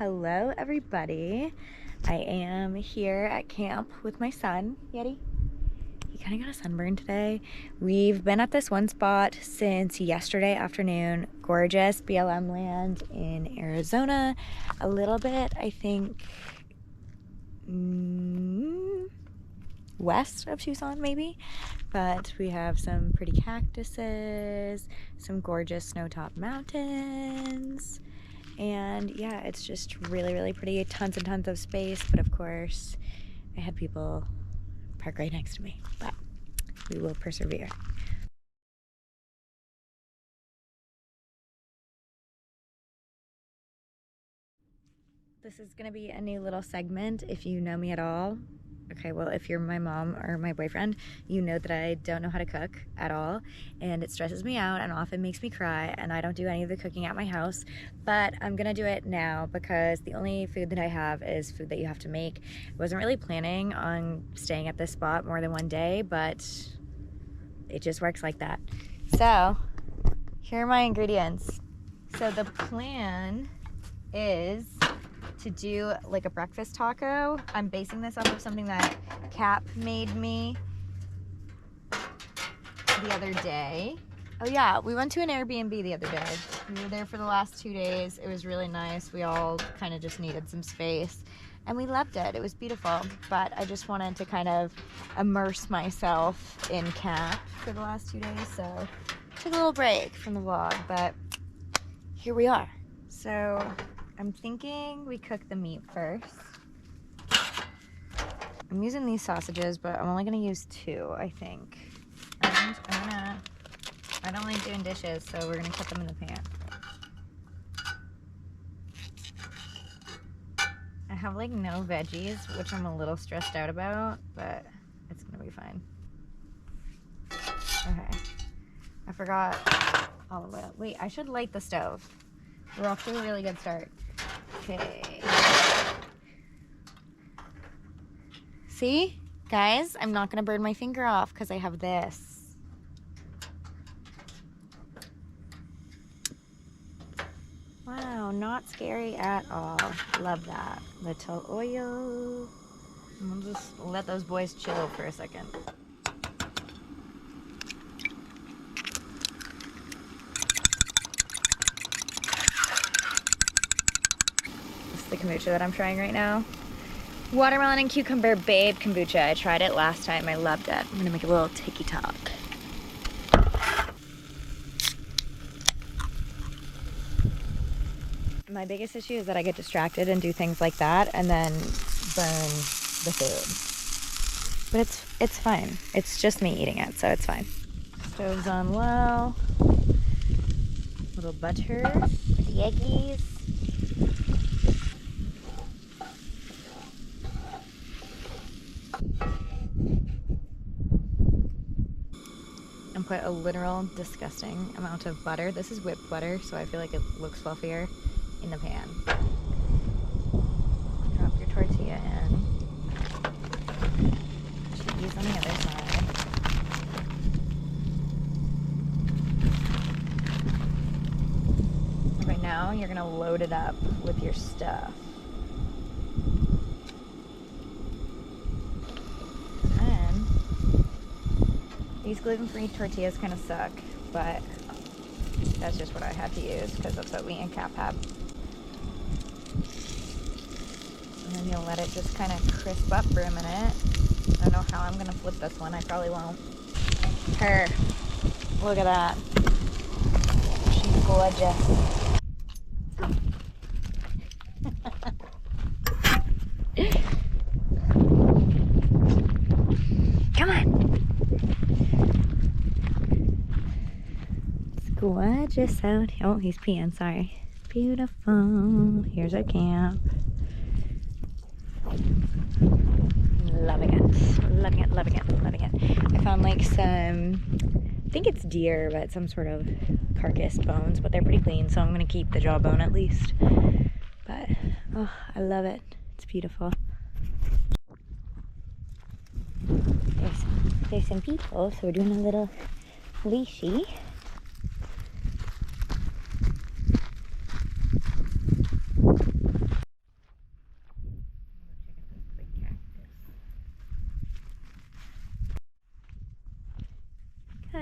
Hello everybody. I am here at camp with my son, Yeti. He kind of got a sunburn today. We've been at this one spot since yesterday afternoon. Gorgeous BLM land in Arizona. A little bit, I think, west of Tucson maybe. But we have some pretty cactuses, some gorgeous snow-topped mountains. And yeah, it's just really pretty. Tons and tons of space, but of course I had people park right next to me, but we will persevere. This is gonna be a new little segment if you know me at all. Okay, well, if you're my mom or my boyfriend, you know that I don't know how to cook at all, and it stresses me out and often makes me cry, and I don't do any of the cooking at my house, but I'm gonna do it now because the only food that I have is food that you have to make. I wasn't really planning on staying at this spot more than one day, but it just works like that. So, here are my ingredients. So the plan is to do like a breakfast taco. I'm basing this off of something that Cap made me the other day. Oh yeah, we went to an Airbnb the other day. We were there for the last 2 days. It was really nice. We all kind of just needed some space and we loved it. It was beautiful, but I just wanted to kind of immerse myself in Cap for the last 2 days, so took a little break from the vlog, but here we are. So I'm thinking we cook the meat first. I'm using these sausages, but I'm only gonna use 2, I think. And I don't like doing dishes, so we're gonna cut them in the pan. I have like no veggies, which I'm a little stressed out about, but it's gonna be fine. Okay, I forgot olive oil. Wait, I should light the stove. We're off to a really good start. Okay. See, guys, I'm not gonna burn my finger off because I have this. Wow, not scary at all. Love that. Little oil. We'll just let those boys chill for a second. The kombucha that I'm trying right now. Watermelon and cucumber babe kombucha. I tried it last time. I loved it. I'm gonna make a little tiki-talk. My biggest issue is that I get distracted and do things like that and then burn the food. But it's fine. It's just me eating it, so it's fine. Stove's on low. Little butter for the eggies. And put a literal disgusting amount of butter. This is whipped butter, so I feel like it looks fluffier in the pan. Drop your tortilla in. Cheese on the other side. Okay, now you're gonna load it up with your stuff. These gluten-free tortillas kind of suck, but that's just what I had to use because that's what we and Cap have. And then you'll let it just kind of crisp up for a minute. I don't know how I'm gonna flip this one. I probably won't. Her. Look at that. She's gorgeous. Come on. Gorgeous out. Oh, he's peeing, sorry. Beautiful. Here's our camp. Loving it. Loving it, loving it, loving it. I found like some, I think it's deer, but some sort of carcass bones, but they're pretty clean, so I'm gonna keep the jawbone at least. But, oh, I love it. It's beautiful. There's some people, so we're doing a little leashy.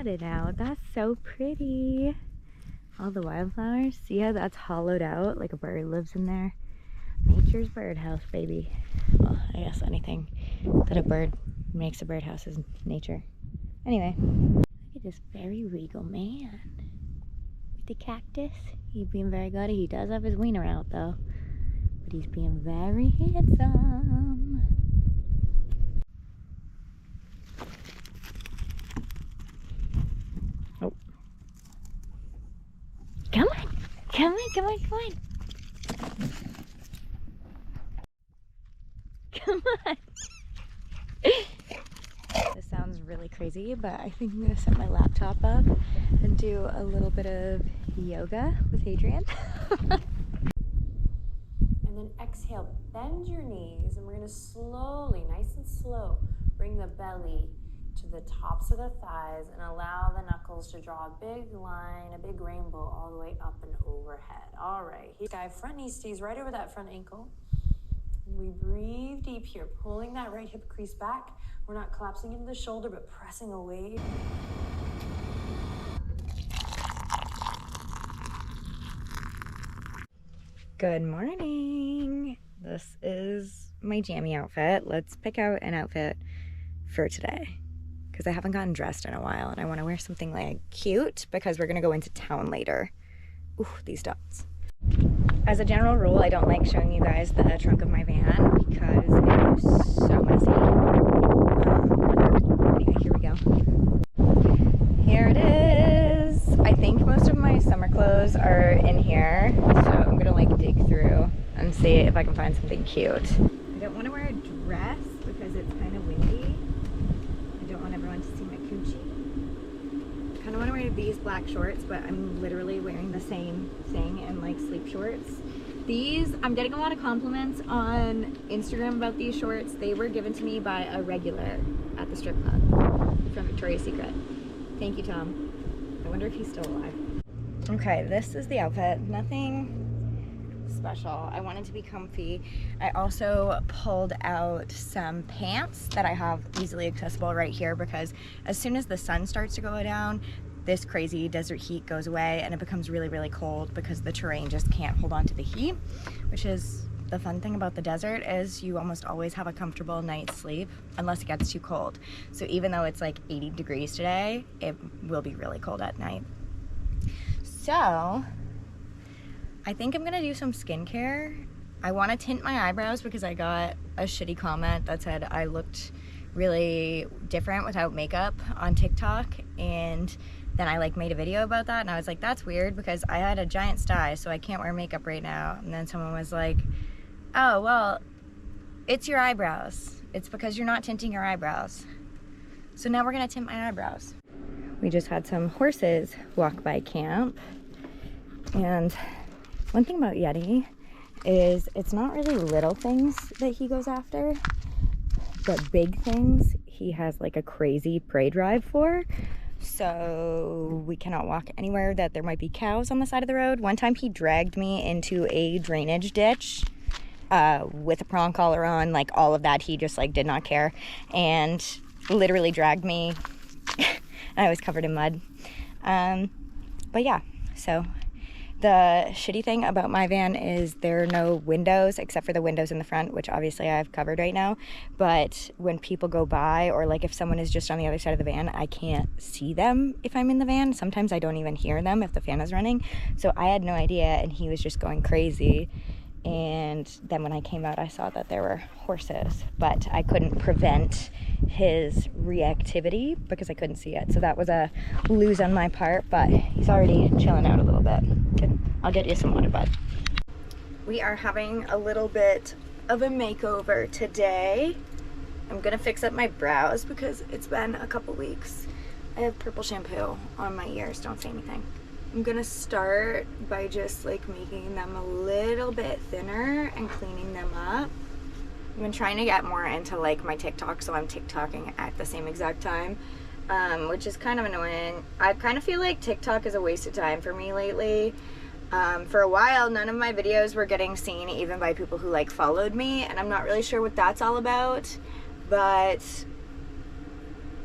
at it out. That's so pretty. All the wildflowers. See how that's hollowed out? Like a bird lives in there. Nature's birdhouse, baby. Well, I guess anything that a bird makes a birdhouse is nature. Anyway, look at this very regal man with the cactus. He's being very good. He does have his wiener out though, but he's being very handsome. Oh. Come on, come on, come on, come on. Come on. This sounds really crazy, but I think I'm gonna set my laptop up and do a little bit of yoga with Adrian. And then exhale, bend your knees, and we're gonna slowly, nice and slow, bring the belly to the tops of the thighs and allow the knuckles to draw a big line, a big rainbow all the way up and overhead. All right, sky front knee stays right over that front ankle. We breathe deep here, pulling that right hip crease back. We're not collapsing into the shoulder, but pressing away. Good morning. This is my jammy outfit. Let's pick out an outfit for today because I haven't gotten dressed in a while and I want to wear something like cute because we're going to go into town later. Ooh, these dots. As a general rule, I don't like showing you guys the trunk of my van because it is so messy. Anyway, here we go. Here it is. I think most of my summer clothes are in here, so I'm gonna like dig through and see if I can find something cute. I don't want to wear a dress because it's kind of windy. I don't want everyone to see my coochie. I kind of want to wear these black shorts, but I'm literally wearing the same thing in like sleep shorts. These, I'm getting a lot of compliments on Instagram about these shorts. They were given to me by a regular at the strip club from Victoria's Secret. Thank you, Tom. I wonder if he's still alive. Okay, this is the outfit. Nothing special. I wanted to be comfy. I also pulled out some pants that I have easily accessible right here because as soon as the sun starts to go down, this crazy desert heat goes away and it becomes really, really cold because the terrain just can't hold on to the heat, which is the fun thing about the desert is you almost always have a comfortable night's sleep unless it gets too cold. So even though it's like 80 degrees today, it will be really cold at night. So I think I'm gonna do some skincare. I wanna tint my eyebrows because I got a shitty comment that said I looked really different without makeup on TikTok, and then I like made a video about that and I was like, that's weird because I had a giant sty so I can't wear makeup right now. And then someone was like, oh well, it's your eyebrows, it's because you're not tinting your eyebrows. So now we're gonna tint my eyebrows. We just had some horses walk by camp, and one thing about Yeti is it's not really little things that he goes after, but big things he has like a crazy prey drive for. So we cannot walk anywhere that there might be cows on the side of the road. One time he dragged me into a drainage ditch with a prong collar on, like all of that. He just like did not care and literally dragged me. I was covered in mud. But yeah, so the shitty thing about my van is there are no windows except for the windows in the front, which obviously I've covered right now. But when people go by, or like if someone is just on the other side of the van, I can't see them if I'm in the van. Sometimes I don't even hear them if the fan is running. So I had no idea, and he was just going crazy. And then when I came out, I saw that there were horses, but I couldn't prevent his reactivity because I couldn't see it. So that was a lose on my part, but he's already chilling out a little bit. I'll get you some water, bud. We are having a little bit of a makeover today. I'm gonna fix up my brows because it's been a couple weeks. I have purple shampoo on my ears, don't say anything. I'm gonna start by just like making them a little bit thinner and cleaning them up. I've been trying to get more into like my TikTok, so I'm TikToking at the same exact time, which is kind of annoying. I kind of feel like TikTok is a waste of time for me lately. For a while, none of my videos were getting seen even by people who like followed me, and I'm not really sure what that's all about, but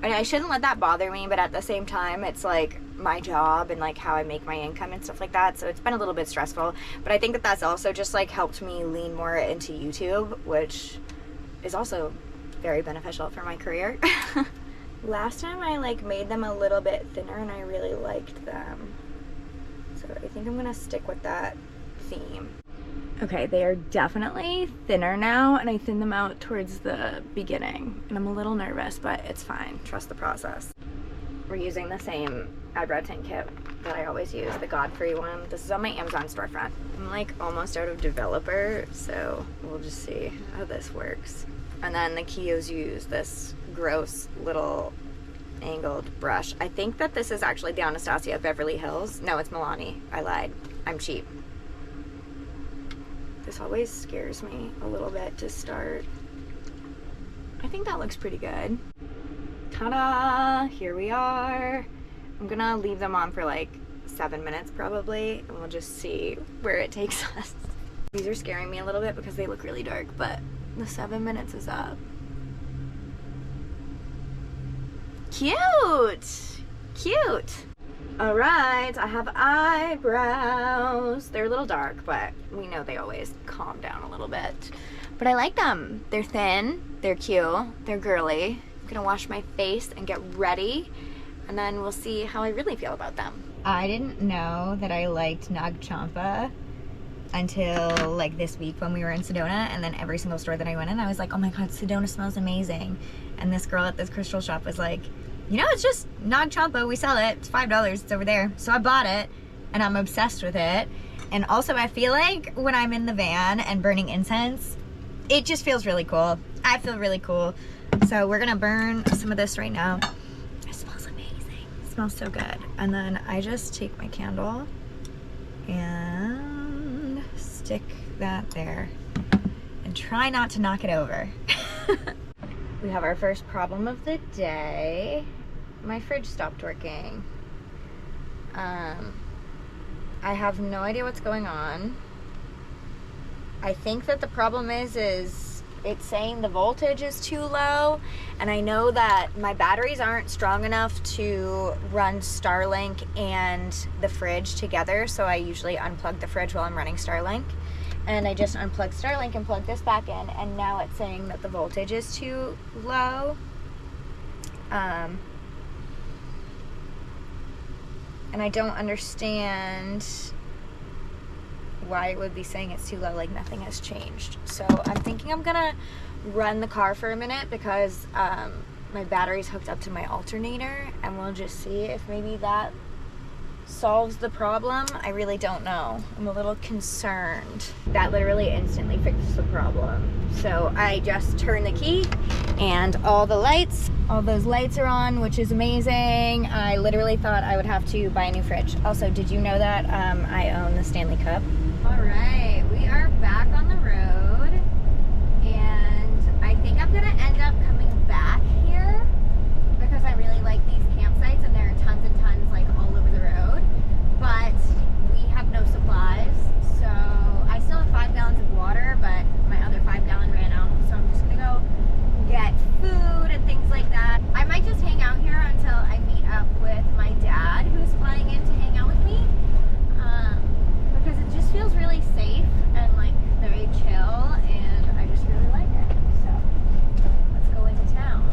And I shouldn't let that bother me, but at the same time, it's like my job and like how I make my income and stuff like that. So it's been a little bit stressful, but I think that that's also just like helped me lean more into YouTube, which is also very beneficial for my career. Last time I like made them a little bit thinner and I really liked them. So I think I'm gonna stick with that theme. Okay, they are definitely thinner now, and I thin them out towards the beginning. And I'm a little nervous, but it's fine. Trust the process. We're using the same eyebrow tint kit that I always use, the Godfrey one. This is on my Amazon storefront. I'm like almost out of developer, so we'll just see how this works. And then the Kios use this gross little angled brush. I think that this is actually the Anastasia Beverly Hills. No, it's Milani. I lied. I'm cheap. This always scares me a little bit to start. I think that looks pretty good. Ta-da! Here we are. I'm gonna leave them on for like 7 minutes probably, and we'll just see where it takes us. These are scaring me a little bit because they look really dark, but the 7 minutes is up. Cute! Cute! Alright, I have eyebrows. They're a little dark, but we know they always calm down a little bit. But I like them. They're thin, they're cute, they're girly. I'm gonna wash my face and get ready, and then we'll see how I really feel about them. I didn't know that I liked Nag Champa until like this week when we were in Sedona, and then every single store that I went in, I was like, oh my god, Sedona smells amazing. And this girl at this crystal shop was like, you know, it's just Nag Champa, we sell it, it's $5, it's over there. So I bought it, and I'm obsessed with it. And also I feel like when I'm in the van and burning incense, it just feels really cool. I feel really cool. So we're gonna burn some of this right now. It smells amazing, it smells so good. And then I just take my candle and stick that there and try not to knock it over. We have our first problem of the day. My fridge stopped working. I have no idea what's going on. I think that the problem is it's saying the voltage is too low, and I know that my batteries aren't strong enough to run Starlink and the fridge together, so I usually unplug the fridge while I'm running Starlink. And I just unplugged Starlink and plugged this back in, and now it's saying that the voltage is too low. And I don't understand why it would be saying it's too low, like nothing has changed. So I'm thinking I'm gonna run the car for a minute because my battery's hooked up to my alternator, and we'll just see if maybe that solves the problem. I really don't know. I'm a little concerned. That literally instantly fixed the problem. So I just turned the key and all those lights are on, which is amazing. I literally thought I would have to buy a new fridge. Also, did you know that I own the Stanley Cup? All right, we are back on the road, and I think I'm gonna end up coming back here because I really like these campsites, and there are tons and tons like all over the road, but we have no supplies. So I still have 5 gallons of water, but my other 5-gallon ran out, so I'm just gonna go get food and things like that. I might just hang out here until I meet up with my dad, who's flying in to hang out with me, because it just feels really safe and like very chill, and I just really like it. So let's go into town.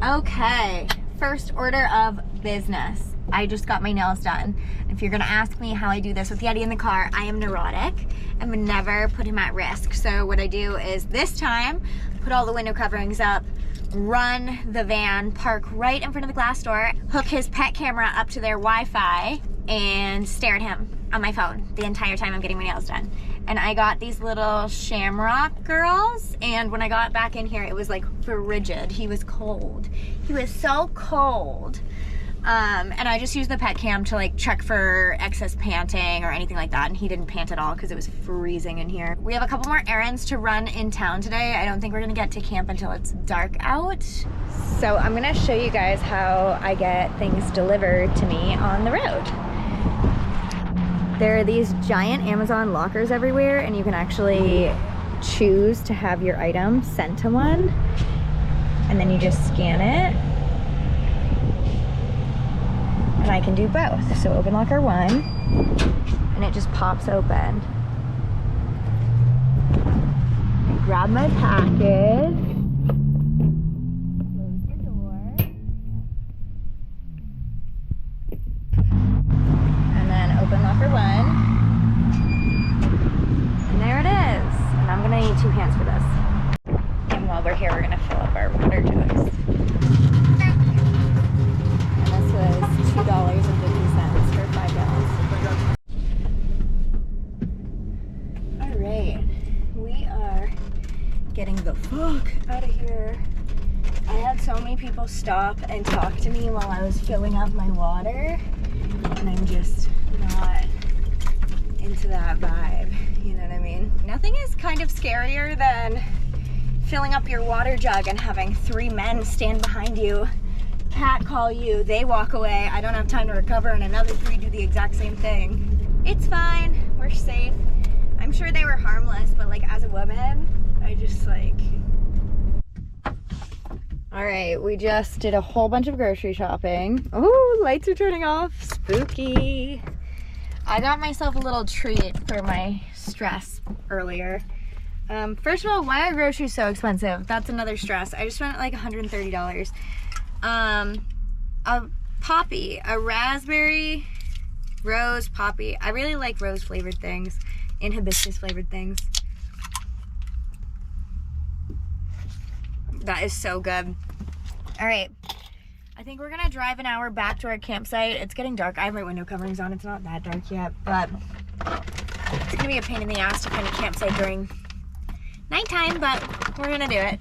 Okay, first order of business. I just got my nails done. If you're gonna ask me how I do this with Yeti in the car, I am neurotic and would never put him at risk. So what I do is this time, put all the window coverings up, run the van, park right in front of the glass door, hook his pet camera up to their Wi-Fi, and stare at him on my phone the entire time I'm getting my nails done. And I got these little shamrock girls, and when I got back in here, it was like frigid. He was cold. He was so cold. And I just used the pet cam to like check for excess panting or anything like that, and he didn't pant at all because it was freezing in here. We have a couple more errands to run in town today. I don't think we're gonna get to camp until it's dark out. So I'm gonna show you guys how I get things delivered to me on the road. There are these giant Amazon lockers everywhere, and you can actually choose to have your item sent to one, and then you just scan it and I can do both. So open locker 1, and it just pops open. I grab my package, close the door, and then open locker 1, and there it is. And I'm gonna need 2 hands for this. And while we're here, we're gonna fill up our water jugs. And this was $2.50 for 5 gallons. All right, we are getting the fuck out of here. I had so many people stop and talk to me while I was filling up my water, and I'm just not into that vibe, you know what I mean? Nothing is kind of scarier than filling up your water jug and having 3 men stand behind you, catcall you, they walk away, I don't have time to recover, and another 3 do the exact same thing. It's fine, we're safe. I'm sure they were harmless, but like as a woman, I just like... All right, we just did a whole bunch of grocery shopping. Oh, lights are turning off, spooky. I got myself a little treat for my stress earlier. First of all, why are groceries so expensive? That's another stress. I just spent like $130. A poppy, a raspberry, rose poppy. I really like rose flavored things and hibiscus flavored things. That is so good. All right, I think we're gonna drive an hour back to our campsite. It's getting dark. I have my window coverings on. It's not that dark yet, but it's gonna be a pain in the ass to find a campsite during nighttime, but we're gonna do it.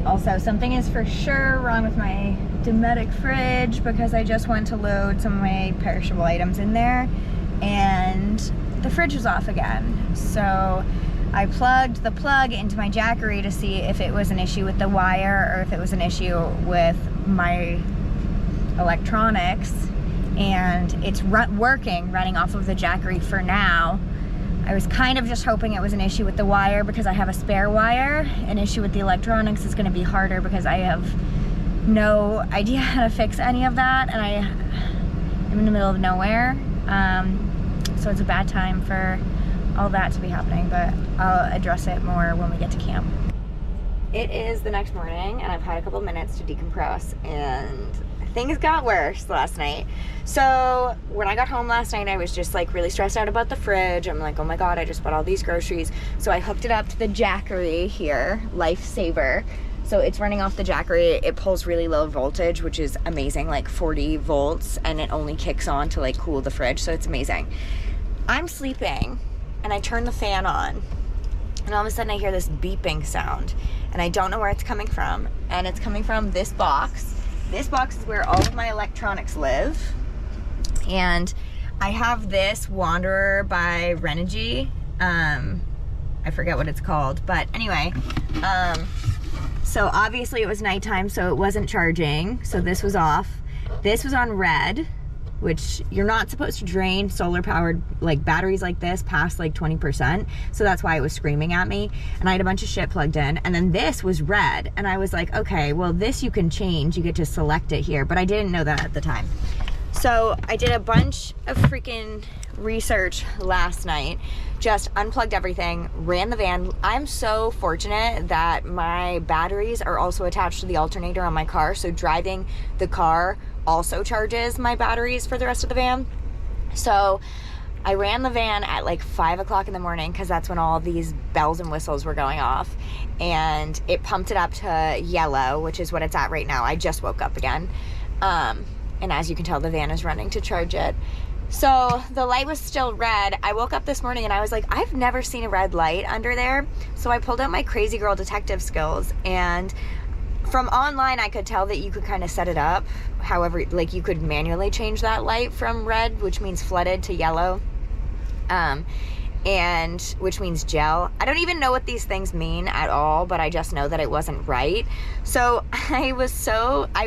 Also, something is for sure wrong with my Dometic fridge because I just went to load some of my perishable items in there and the fridge was off again. So I plugged the plug into my Jackery to see if it was an issue with the wire or if it was an issue with my electronics, and it's running off of the Jackery for now. I was kind of just hoping it was an issue with the wire because I have a spare wire. An issue with the electronics is going to be harder because I have no idea how to fix any of that, and I am in the middle of nowhere. So it's a bad time for all that to be happening, but I'll address it more when we get to camp. It is the next morning, and I've had a couple minutes to decompress, and things got worse last night. So when I got home last night, I was just like really stressed out about the fridge. I'm like, oh my God, I just bought all these groceries. So I hooked it up to the Jackery here, Lifesaver. So it's running off the Jackery. It pulls really low voltage, which is amazing, like 40 volts, and it only kicks on to like cool the fridge. So it's amazing. I'm sleeping and I turn the fan on, and all of a sudden I hear this beeping sound, and I don't know where it's coming from. And it's coming from this box. This box is where all of my electronics live. And I have this Wanderer by Renogy. I forget what it's called, but anyway, so obviously it was nighttime, so it wasn't charging. So this was off. This was on red, which you're not supposed to drain solar powered like batteries like this past like 20%. So that's why it was screaming at me. And I had a bunch of shit plugged in. And then this was red. And I was like, okay, well this you can change. You get to select it here. But I didn't know that at the time. So I did a bunch of freaking research last night, just unplugged everything, ran the van. I'm so fortunate that my batteries are also attached to the alternator on my car. So driving the car also charges my batteries for the rest of the van. So I ran the van at like 5 o'clock in the morning because that's when all these bells and whistles were going off, and it pumped it up to yellow, which is what it's at right now. I just woke up again, and as you can tell, the van is running to charge it. So the light was still red. I woke up this morning and I was like, I've never seen a red light under there. So I pulled out my crazy girl detective skills, and from online I could tell that you could kind of set it up however, like you could manually change that light from red, which means flooded, to yellow. and which means gel. I don't even know what these things mean at all, but I just know that it wasn't right. So I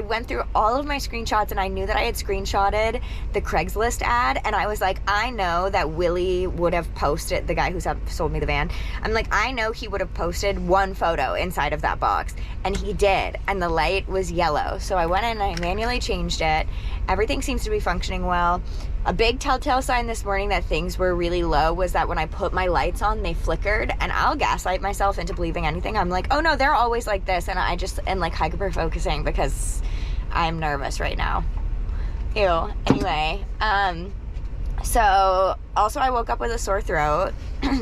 went through all of my screenshots, and I knew that I had screenshotted the Craigslist ad, and I was like, I know that Willie would have posted, the guy who sold me the van, I'm like, I know he would have posted one photo inside of that box, and he did, and the light was yellow. So I went in and I manually changed it. Everything seems to be functioning well. A big telltale sign this morning that things were really low was that when I put my lights on, they flickered, and I'll gaslight myself into believing anything. I'm like, oh no, they're always like this, and I just am like hyper focusing because I'm nervous right now. Ew. Anyway, so also I woke up with a sore throat.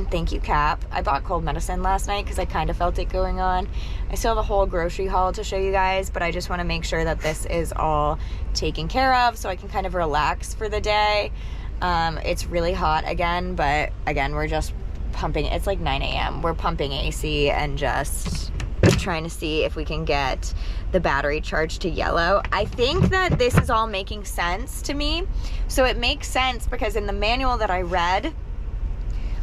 Thank you, Cap. I bought cold medicine last night because I kind of felt it going on. I still have a whole grocery haul to show you guys, but I just want to make sure that this is all taken care of so I can kind of relax for the day. It's really hot again, but again, we're just pumping. It's like 9 a.m. We're pumping AC and just trying to see if we can get the battery charged to yellow. I think that this is all making sense to me. So it makes sense because in the manual that I read,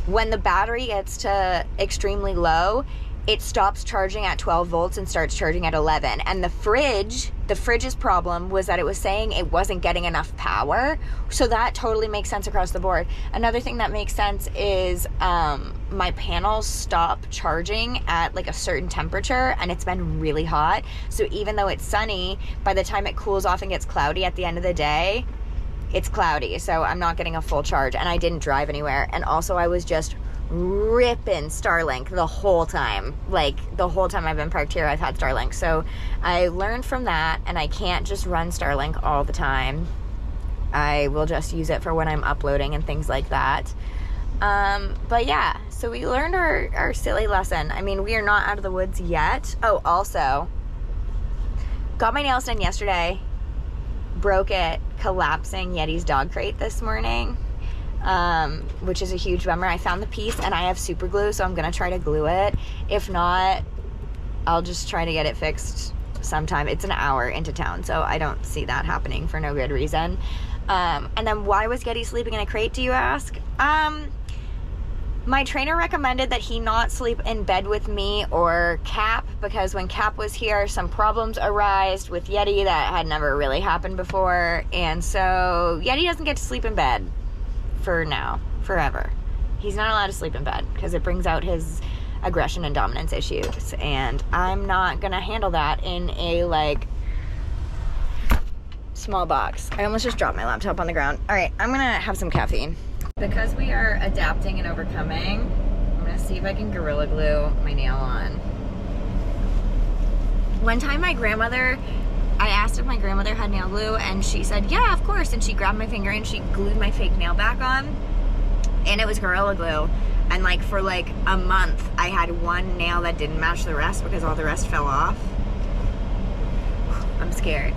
when the battery gets to extremely low, it stops charging at 12 volts and starts charging at 11. And the fridge's problem was that it was saying it wasn't getting enough power. So that totally makes sense across the board. Another thing that makes sense is my panels stop charging at like a certain temperature, and it's been really hot. So even though it's sunny, by the time it cools off and gets cloudy at the end of the day, it's cloudy. So I'm not getting a full charge, and I didn't drive anywhere. And also I was just ripping Starlink the whole time. Like the whole time I've been parked here, I've had Starlink. So I learned from that, and I can't just run Starlink all the time. I will just use it for when I'm uploading and things like that. But yeah, so we learned our silly lesson. I mean, we are not out of the woods yet. Oh, also, got my nails done yesterday. Broke it collapsing Yeti's dog crate this morning. Which is a huge bummer. I found the piece and I have super glue, so I'm gonna try to glue it. If not, I'll just try to get it fixed sometime. It's an hour into town, so I don't see that happening for no good reason. And then why was Yeti sleeping in a crate, do you ask? My trainer recommended that he not sleep in bed with me or Cap, because when Cap was here, some problems arose with Yeti that had never really happened before. And so Yeti doesn't get to sleep in bed for now, forever. He's not allowed to sleep in bed because it brings out his aggression and dominance issues, and I'm not gonna handle that in a like small box. I almost just dropped my laptop on the ground. All right, I'm gonna have some caffeine. Because we are adapting and overcoming, I'm gonna see if I can Gorilla Glue my nail on. One time I asked if my grandmother had nail glue, and she said, yeah, of course. And she grabbed my finger and she glued my fake nail back on, and it was Gorilla Glue. And like for like a month, I had one nail that didn't match the rest because all the rest fell off. I'm scared.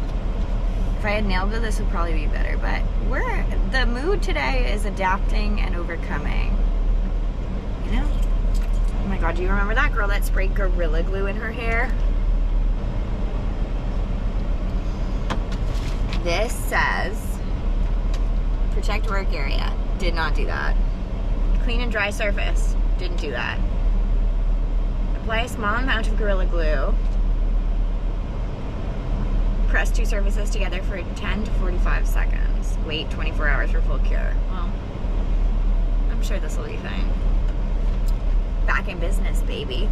If I had nail glue, this would probably be better, but the mood today is adapting and overcoming. You know? Oh my God, do you remember that girl that sprayed Gorilla Glue in her hair? This says, protect work area. Did not do that. Clean and dry surface. Didn't do that. Apply a small amount of Gorilla Glue. Press two surfaces together for 10 to 45 seconds. Wait 24 hours for full cure. Well, I'm sure this will be fine. Back in business, baby.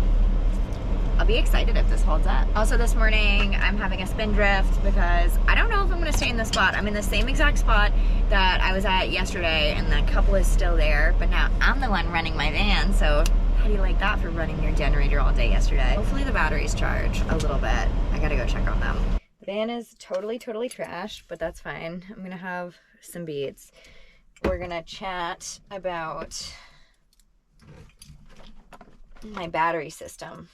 I'll be excited if this holds up. Also this morning, I'm having a spin drift because I don't know if I'm gonna stay in this spot. I'm in the same exact spot that I was at yesterday, and the couple is still there, but now I'm the one running my van, so how do you like that for running your generator all day yesterday? Hopefully the batteries charge a little bit. I gotta go check on them. The van is totally trashed, but that's fine. I'm gonna have some beats. We're gonna chat about my battery system.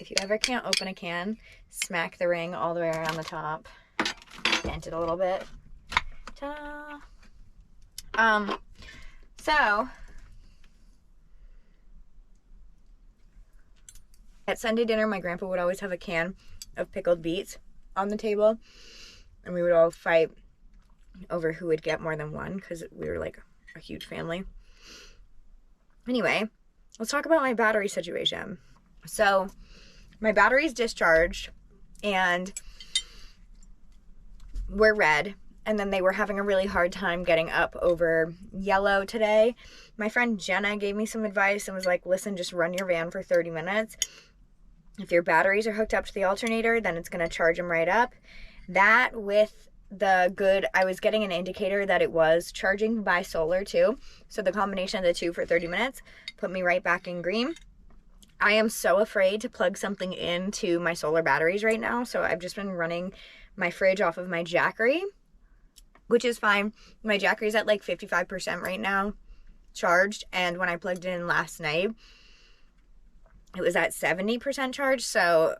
If you ever can't open a can, smack the ring all the way around the top. Dent it a little bit. Ta-da! So at Sunday dinner, my grandpa would always have a can of pickled beets on the table, and we would all fight over who would get more than one because we were like a huge family. Anyway, let's talk about my battery situation. So my battery's discharged and we're red. And then they were having a really hard time getting up over yellow today. My friend Jenna gave me some advice and was like, listen, just run your van for 30 minutes. If your batteries are hooked up to the alternator, then it's going to charge them right up. That with I was getting an indicator that it was charging by solar too. So the combination of the two for 30 minutes put me right back in green. I am so afraid to plug something into my solar batteries right now. So I've just been running my fridge off of my Jackery, which is fine. My Jackery's at like 55% right now charged. And when I plugged it in last night, it was at 70% charged. So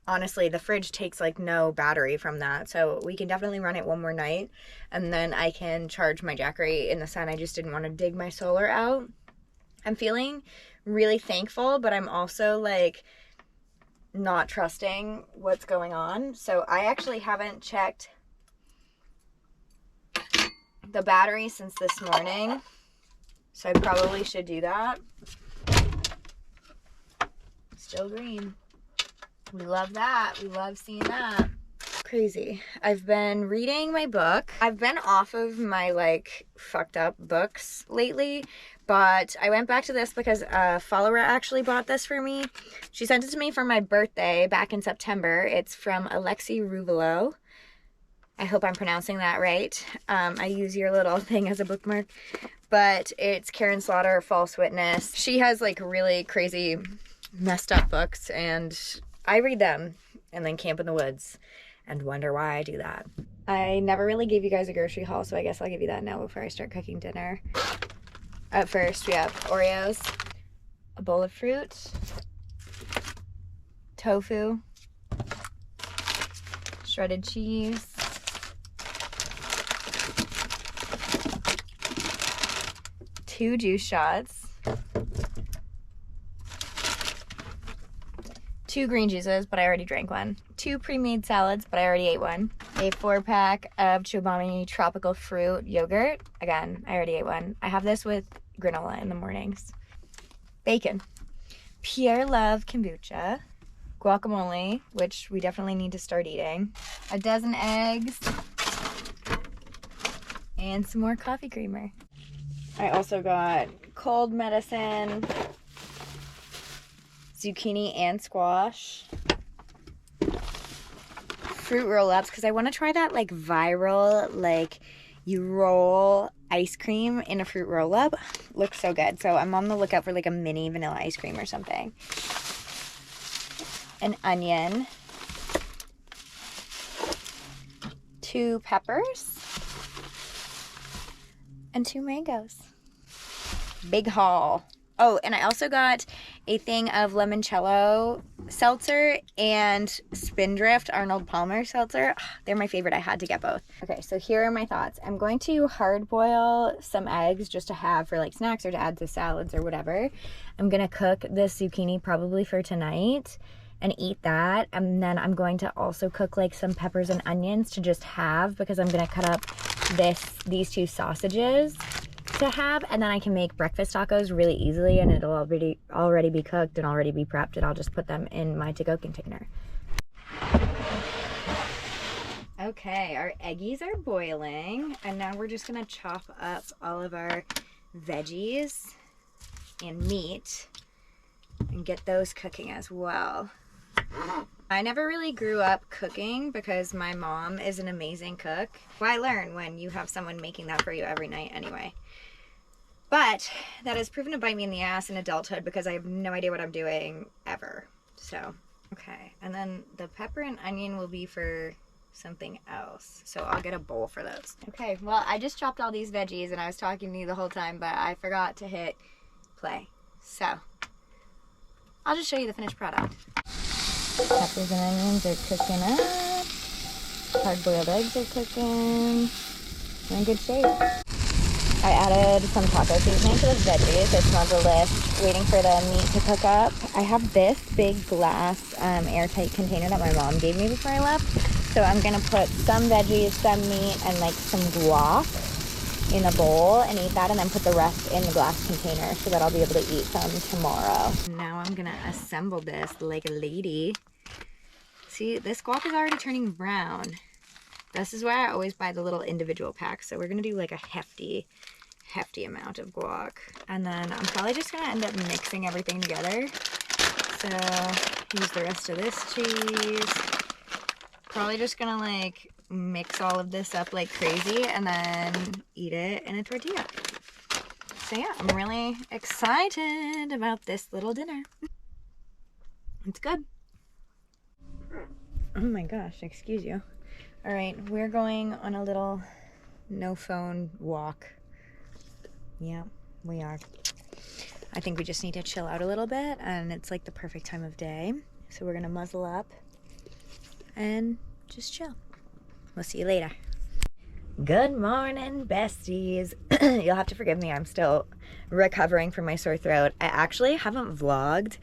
honestly, the fridge takes like no battery from that. So we can definitely run it one more night and then I can charge my Jackery in the sun. I just didn't want to dig my solar out. I'm feeling really thankful, but I'm also like not trusting what's going on. So I actually haven't checked the battery since this morning, so I probably should do that. Still green. We love that. We love seeing that. Crazy. I've been reading my book. I've been off of my like fucked up books lately, but I went back to this because a follower actually bought this for me. She sent it to me for my birthday back in September. It's from Alexi Ruvolo. I hope I'm pronouncing that right. I use your little thing as a bookmark. But it's Karen Slaughter, False Witness. She has like really crazy messed up books and I read them and then camp in the woods and wonder why I do that. I never really gave you guys a grocery haul, so I guess I'll give you that now before I start cooking dinner. At first, we have Oreos, a bowl of fruit, tofu, shredded cheese, two juice shots, two green juices, but I already drank one, two pre-made salads, but I already ate one, a 4-pack of Chobani tropical fruit yogurt. Again, I already ate one. I have this with granola in the mornings. Bacon, Pierre Love kombucha, guacamole, which we definitely need to start eating, a dozen eggs, and some more coffee creamer. I also got cold medicine, zucchini and squash, fruit roll-ups, because I want to try that like viral, like you roll ice cream in a fruit roll-up. Looks so good. So I'm on the lookout for like a mini vanilla ice cream or something. An onion, 2 peppers, and 2 mangoes. Big haul. Oh, and I also got a thing of limoncello seltzer and Spindrift Arnold Palmer seltzer. They're my favorite. I had to get both. Okay, so here are my thoughts. I'm going to hard boil some eggs just to have for like snacks or to add to salads or whatever. I'm going to cook this zucchini probably for tonight and eat that. And then I'm going to also cook like some peppers and onions to just have, because I'm going to cut up these 2 sausages to have, and then I can make breakfast tacos really easily, and it'll already be cooked and already be prepped, and I'll just put them in my to-go container. Okay, our eggies are boiling, and now we're just gonna chop up all of our veggies and meat and get those cooking as well. I never really grew up cooking because my mom is an amazing cook. Why learn when you have someone making that for you every night anyway? But that has proven to bite me in the ass in adulthood because I have no idea what I'm doing ever. So, okay. And then the pepper and onion will be for something else. So I'll get a bowl for those. Okay, well, I just chopped all these veggies and I was talking to you the whole time, but I forgot to hit play. So, I'll just show you the finished product. Peppers and onions are cooking up. Hard-boiled eggs are cooking. We're in good shape. I added some taco seasoning to the veggies. It's not delicious. Waiting for the meat to cook up. I have this big glass airtight container that my mom gave me before I left. So I'm gonna put some veggies, some meat, and like some guac in a bowl and eat that, and then put the rest in the glass container so that I'll be able to eat some tomorrow. Now I'm gonna assemble this like a lady. See, this guac is already turning brown. This is why I always buy the little individual packs. So we're gonna do like a hefty amount of guac. And then I'm probably just gonna end up mixing everything together. So use the rest of this cheese. Probably just gonna like mix all of this up like crazy and then eat it in a tortilla. So yeah, I'm really excited about this little dinner. It's good. Oh my gosh, excuse you. All right, we're going on a little no phone walk. Yeah, we are. I think we just need to chill out a little bit, and it's like the perfect time of day. So we're gonna muzzle up and just chill. We'll see you later. Good morning, besties. You'll have to forgive me, I'm still recovering from my sore throat. I actually haven't vlogged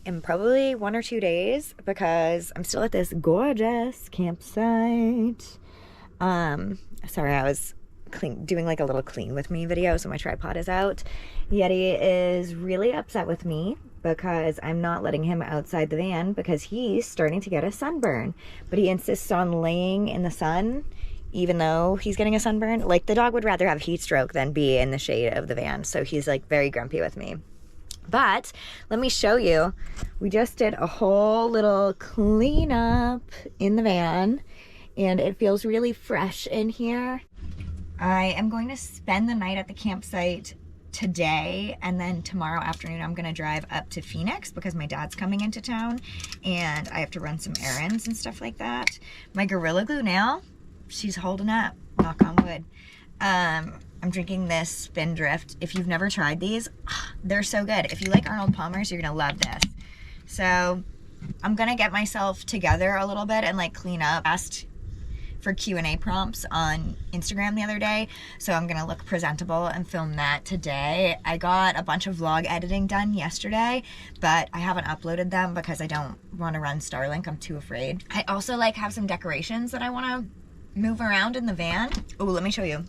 in probably 1 or 2 days because I'm still at this gorgeous campsite. Sorry, I was doing like a little clean with me video, so my tripod is out. Yeti is really upset with me because I'm not letting him outside the van because he's starting to get a sunburn, but he insists on laying in the sun even though he's getting a sunburn. Like, the dog would rather have heat stroke than be in the shade of the van, so he's like very grumpy with me. But let me show you, we just did a whole little cleanup in the van and it feels really fresh in here. I am going to spend the night at the campsite today, and then tomorrow afternoon I'm gonna drive up to Phoenix because my dad's coming into town and I have to run some errands and stuff like that. My Gorilla Glue now, she's holding up, knock on wood. I'm drinking this Spindrift. If you've never tried these, they're so good. If you like Arnold Palmer's, you're gonna love this. So I'm gonna get myself together a little bit and like clean up. Asked for Q&A prompts on Instagram the other day, so I'm gonna look presentable and film that today. I got a bunch of vlog editing done yesterday, but I haven't uploaded them because I don't want to run Starlink. I'm too afraid. I also like have some decorations that I want to move around in the van. Oh, let me show you.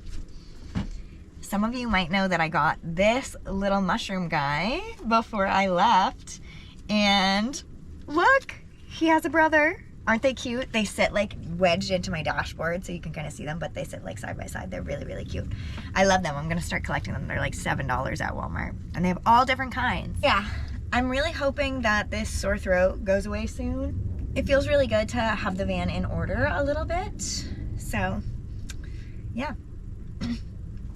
Some of you might know that I got this little mushroom guy before I left, and look, he has a brother. Aren't they cute? They sit like wedged into my dashboard so you can kind of see them, but they sit like side by side. They're really, really cute. I love them. I'm gonna start collecting them. They're like $7 at Walmart, and they have all different kinds. Yeah, I'm really hoping that this sore throat goes away soon. It feels really good to have the van in order a little bit. So yeah,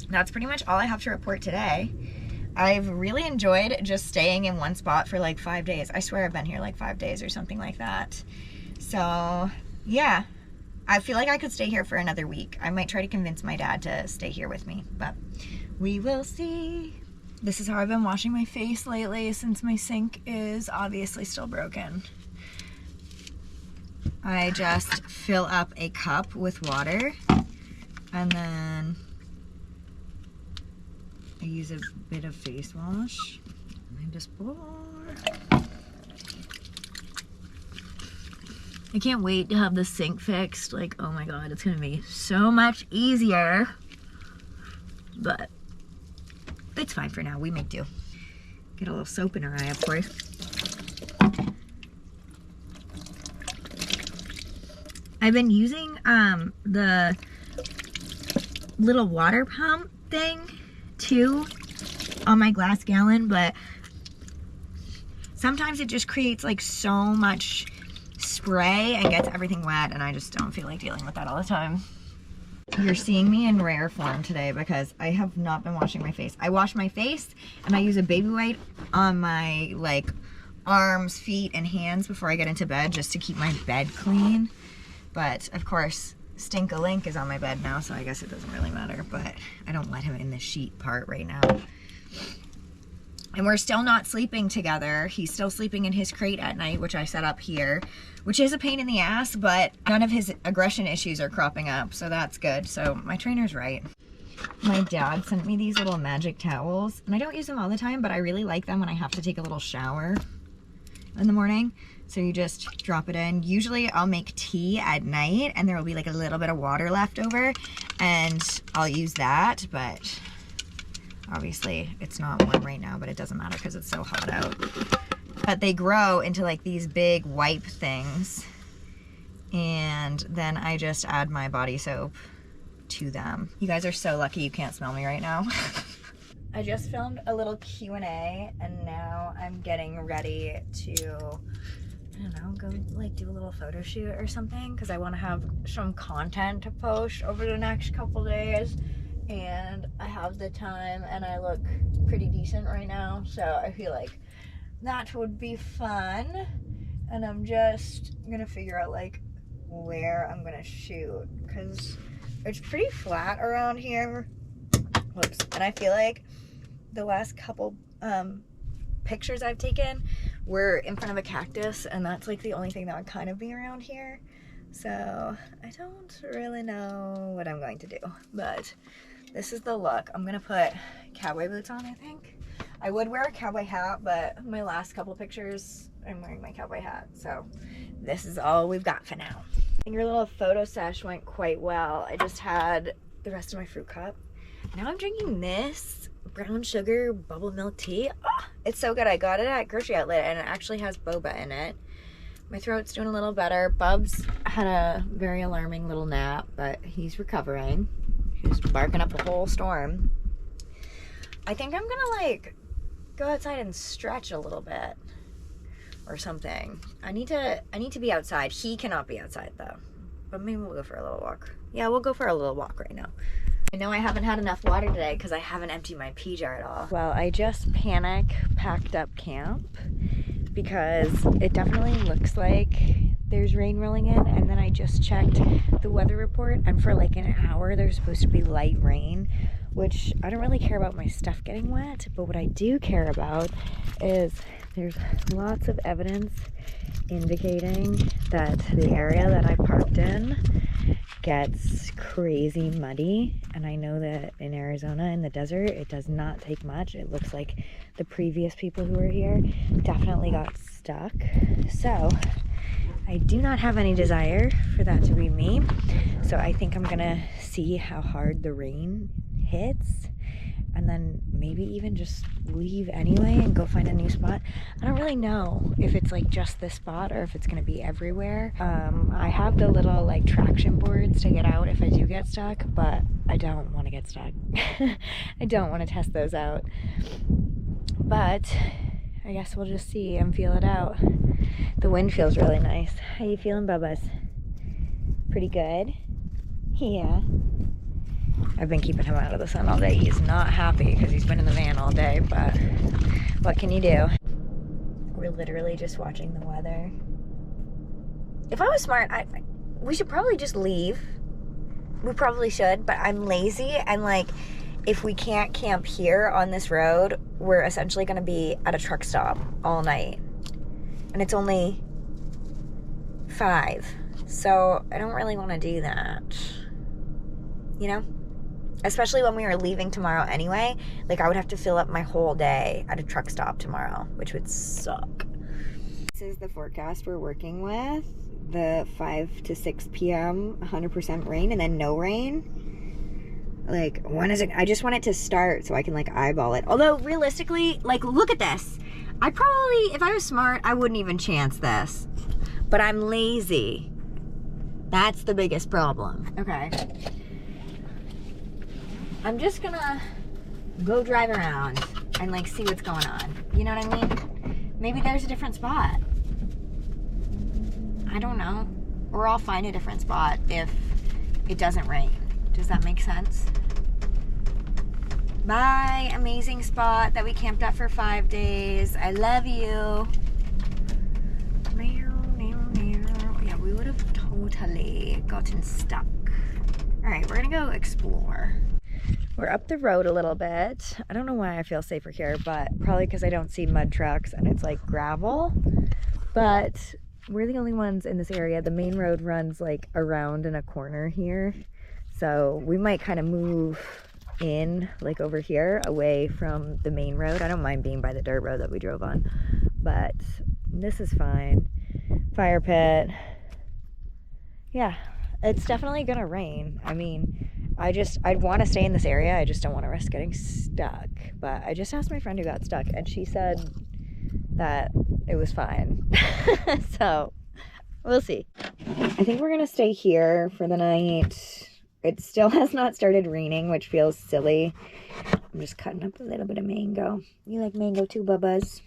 that's pretty much all I have to report today. I've really enjoyed just staying in one spot for like 5 days. I swear I've been here like 5 days or something like that. So yeah, I feel like I could stay here for another week. I might try to convince my dad to stay here with me, but we will see. This is how I've been washing my face lately since my sink is obviously still broken. I just fill up a cup with water and then I use a bit of face wash and I just pour. I can't wait to have the sink fixed. Like, oh my god, it's gonna be so much easier. But it's fine for now. We make do. Get a little soap in her eye, of course. I've been using the little water pump thing too on my glass gallon, but sometimes it just creates like so much spray and gets everything wet, and I just don't feel like dealing with that all the time. You're seeing me in rare form today because I have not been washing my face. I wash my face and I use a baby wipe on my like arms, feet, and hands before I get into bed just to keep my bed clean. But of course, Stink-a-Link is on my bed now, so I guess it doesn't really matter, but I don't let him in the sheet part right now. And we're still not sleeping together. He's still sleeping in his crate at night, which I set up here, which is a pain in the ass, but none of his aggression issues are cropping up, so that's good. So my trainer's right. My dad sent me these little magic towels, and I don't use them all the time, but I really like them when I have to take a little shower. in the morning. So you just drop it in. Usually I'll make tea at night and there will be like a little bit of water left over and I'll use that, but obviously it's not warm right now, but it doesn't matter because it's so hot out. But they grow into like these big wipe things, and then I just add my body soap to them. You guys are so lucky you can't smell me right now. I just filmed a little Q&A and now I'm getting ready to, I don't know, go like do a little photo shoot or something because I want to have some content to post over the next couple days, and I have the time and I look pretty decent right now, so I feel like that would be fun. And I'm just gonna figure out like where I'm gonna shoot because it's pretty flat around here. Whoops. And I feel like the last couple pictures I've taken were in front of a cactus, and that's like the only thing that would kind of be around here. So I don't really know what I'm going to do, but this is the look. I'm gonna put cowboy boots on, I think. I would wear a cowboy hat, but my last couple pictures, I'm wearing my cowboy hat. So this is all we've got for now. And your little photo sesh went quite well. I just had the rest of my fruit cup. Now I'm drinking this brown sugar bubble milk tea. Oh, it's so good. I got it at grocery outlet and it actually has boba in it. My throat's doing a little better. Bubs had a very alarming little nap, but he's recovering. He's barking up a whole storm. I think I'm gonna like go outside and stretch a little bit or something. I need to be outside. He cannot be outside though, but maybe we'll go for a little walk. Yeah, we'll go for a little walk right now. I know I haven't had enough water today because I haven't emptied my pee jar at all. Well, I just packed up camp because it definitely looks like there's rain rolling in, and then I just checked the weather report and for like an hour there's supposed to be light rain, which I don't really care about my stuff getting wet, but what I do care about is there's lots of evidence indicating that the area that I parked in gets crazy muddy, and I know that in Arizona in the desert it does not take much. It looks like the previous people who were here definitely got stuck, so I do not have any desire for that to be me. So I think I'm gonna see how hard the rain hits and then maybe even just leave anyway and go find a new spot. I don't really know if it's like just this spot or if it's gonna be everywhere. I have the little like traction boards to get out if I do get stuck, but I don't want to get stuck. I don't want to test those out. But I guess we'll just see and feel it out. The wind feels really nice. How you feeling, Bubba's? Pretty good? Yeah. I've been keeping him out of the sun all day. He's not happy because he's been in the van all day, but what can you do? We're literally just watching the weather. If I was smart, we should probably just leave. We probably should, but I'm lazy, and like, if we can't camp here on this road, we're essentially gonna be at a truck stop all night. And it's only 5, so I don't really want to do that, you know? Especially when we are leaving tomorrow anyway. Like, I would have to fill up my whole day at a truck stop tomorrow, which would suck. This is the forecast we're working with. The 5 to 6 p.m. 100% rain and then no rain. Like, when is it? I just want it to start so I can like eyeball it. Although realistically, like, look at this. I probably, if I was smart, I wouldn't even chance this. But I'm lazy. That's the biggest problem. Okay. I'm just gonna go drive around and like see what's going on. You know what I mean? Maybe there's a different spot. I don't know. Or I'll find a different spot if it doesn't rain. Does that make sense? Bye, amazing spot that we camped at for 5 days. I love you. Yeah, we would have totally gotten stuck. All right, we're gonna go explore. We're up the road a little bit. I don't know why I feel safer here, but probably because I don't see mud trucks and it's like gravel. But we're the only ones in this area. The main road runs like around in a corner here. So we might kind of move in like over here away from the main road. I don't mind being by the dirt road that we drove on, but this is fine. Fire pit. Yeah, it's definitely gonna rain. I mean, I'd want to stay in this area. I just don't want to risk getting stuck. But I just asked my friend who got stuck, and she said that it was fine. So we'll see. I think we're gonna stay here for the night. It still has not started raining, which feels silly. I'm just cutting up a little bit of mango. You like mango too, Bubbas?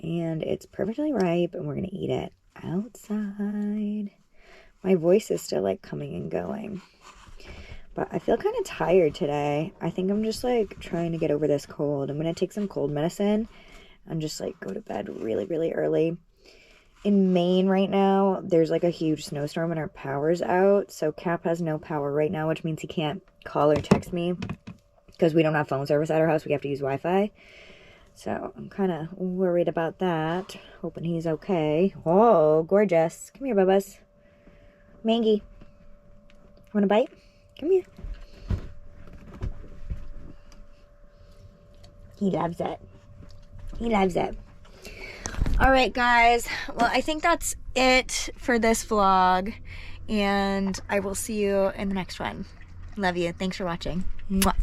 And it's perfectly ripe, and we're gonna eat it outside. My voice is still like coming and going, but I feel kind of tired today. I think I'm just like trying to get over this cold. I'm gonna take some cold medicine and just like go to bed really, really early. In Maine right now, there's like a huge snowstorm and our power's out. So Cap has no power right now, which means he can't call or text me because we don't have phone service at our house. We have to use Wi-Fi. So I'm kind of worried about that. Hoping he's okay. Oh, gorgeous. Come here, Bubbas. Mangy. Want a bite? Come here. He loves it. He loves it. All right, guys. Well, I think that's it for this vlog. And I will see you in the next one. Love you. Thanks for watching. Mwah.